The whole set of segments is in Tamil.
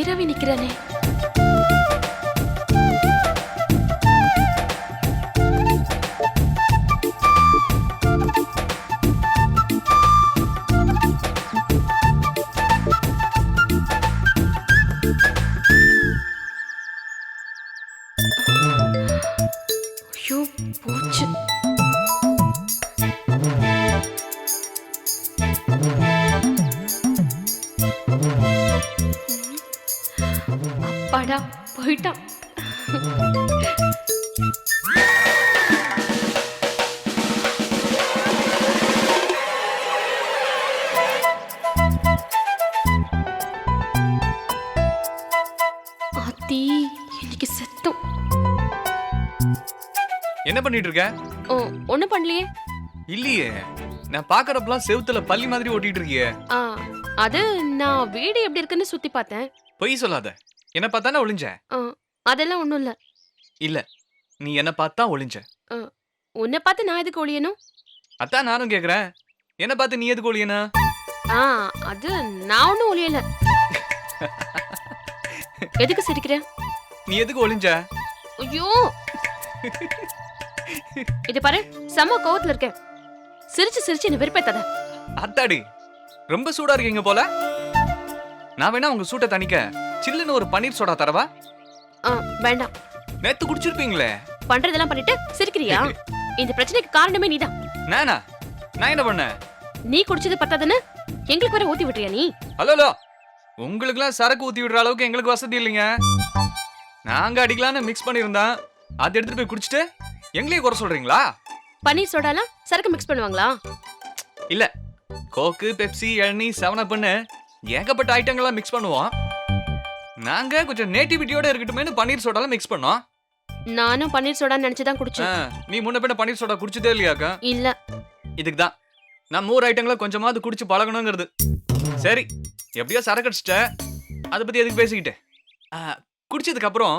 நேராவே நிக்கிறானே. ஐயோ போச்சு. அப்பாடா போயிட்டான். ஆத்தி இன்னைக்கு செத்தோம். என்ன பண்ணிட்டு இருக்க? ஒண்ணும் பண்ணலையே. இல்லையே, நான் பாக்குறப்பலாம் செவுத்துல பள்ளி மாதிரி ஓட்டிட்டு இருக்கியே. அது நான் வீடு எப்படி இருக்குன்னு சுத்தி பார்த்தேன். பொய் சொல்லாத. என்ன பார்த்தானே ஒளிஞ்ச? அதெல்லாம் ஒண்ணும் இல்ல. இல்ல, நீ என்ன பார்த்தா ஒளிஞ்ச. உன்னை பார்த்து நான் எதுக்கு ஒளியணும்? அதான் நானும் கேக்குறேன். என்ன பார்த்து நீ எதுக்கு ஒளியனா? அது நான் ஒண்ணும் ஒளியல. எதுக்கு சிரிக்கிற? நீ எதுக்கு ஒளிஞ்ச? ஐயோ இது பாரு, செம்ம கோவத்துல இருக்கேன். சிரிச்சு சிரிச்சு என்ன வெறுப்பேத்தாத. அத்தாடி, ரொம்ப சூடா இருக்கீங்க போல. நான் வேணா உங்க சூட்டை தணிக்க சில்லுன்னு ஒரு பன்னீர் சோடா தரவா? வேண்டாம். நேத்து குடிச்சிருப்பீங்களே. பண்றதெல்லாம் பண்ணிட்டு சிரிக்கிறியா? இந்த பிரச்சனைக்கு காரணமே நீதான். நானா? நான் என்ன பண்ணேன்? நீ குடிச்சது பத்தாதுன்னு எங்களுக்கு வேற ஊத்தி விட்டுறியா நீ? ஹலோ, உங்களுக்குலாம் சரக்கு ஊத்தி விடுற அளவுக்கு எங்களுக்கு வசதி இல்லைங்க. நாங்க அடிக்கலான்னு மிக்ஸ் பண்ணியிருந்தோம். அதை எடுத்துட்டு போய் குடிச்சிட்டு எங்களையே குறை சொல்றீங்களா? பன்னீர் சோடாலாம் சரக்கு மிக்ஸ் பண்ணுவாங்களா? இல்ல, கோக்கு, பெப்சி, இளநீ, 7-Upன்னு ஏகப்பட்ட ஐட்டங்கள்லாம் மிக்ஸ் பண்ணுவோம். நாங்க கொஞ்சம் நேட்டிவிட்டியோட இருக்கட்டுமேனு பன்னீர் சோடாலாம் மிக்ஸ் பண்ணோம். நானும் பன்னீர் சோடான்னு நினைச்சுதான் குடிச்சேன். நீ முன்ன பின்ன பன்னீர் சோடா குடிச்சதே இல்லையாக்கா? இல்ல. இதுக்கு தான் நம்ம ஊர் ஐட்டங்களை கொஞ்சமாவது குடிச்சு பழகணுங்கிறது. சரி, எப்படியோ சரக்கு அடிச்சிட்ட, அதை பத்தி எதுக்கு பேசிக்கிட்டு? குடிச்சதுக்கு அப்புறம்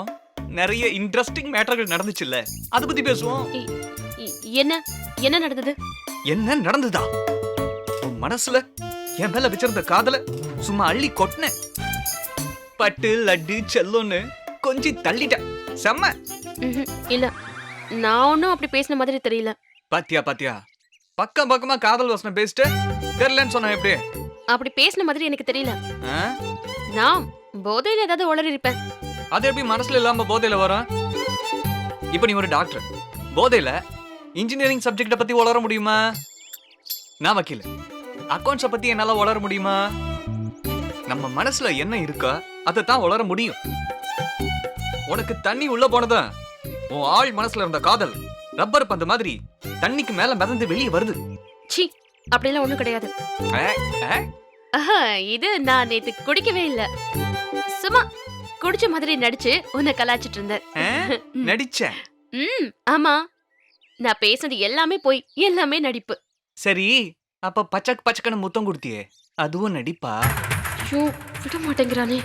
நிறைய இன்ட்ரெஸ்டிங் மேட்டர்கள் நடந்துச்சுல்ல, அதை பத்தி பேசுவோம். என்ன என்ன நடந்தது? என்ன நடந்ததா? உன் மனசுல என் மேல வச்சிருந்த காதல சும்மா அள்ளி கொட்டின. பட்டு லட்டு செல்லோன்னு கொஞ்சம் தள்ளிட்ட. செம்ம. இல்ல, நான் ஒன்னும் அப்படி பேசின மாதிரி தெரியல. பாத்தியா பக்கம் பக்கமா காதல் வசனம் பேசிட்டு தெரியலன்னு சொன்ன. எப்படி அப்படி பேசின மாதிரி எனக்கு தெரியல. நான் போதையில ஏதாவது உளறி இருப்பேன். அது எப்படி மனசுல இல்லாம போதையில வரும்? இப்ப நீ ஒரு டாக்டர், போதையில இன்ஜினியரிங் சப்ஜெக்ட பத்தி உளர முடியுமா? நான் வக்கீல், அக்கௌண்ட்ஸ பத்தி என்னால உளர முடியுமா? நம்ம மனசுல என்ன இருக்கோ அதை தான் உளர முடியும். உனக்கு தண்ணி உள்ள போனதா உன் ஆள் மனசுல இருந்த காதல் ரப்பர் பந்து மாதிரி தண்ணிக்கு மேல மிதந்து வெளியே வருது. சி, அப்படிலாம் ஒண்ணும் கிடையாது. இது நான் நேத்து குடிக்கவே இல்ல. சும்மா குடிச்ச மாதிரி நடிச்சு உன்னை கலாச்சிட்டு இருந்தேன். நடிச்ச? ஆமா, நான் பேசுனது எல்லாமே போய், எல்லாமே நடிப்பு. சரி, அப்ப பச்சக் பச்சக்கன்னு முத்தம் கொடுத்தியே, அதுவும் நடிப்பா? ஐயோ, விட மாட்டேங்கிறானே.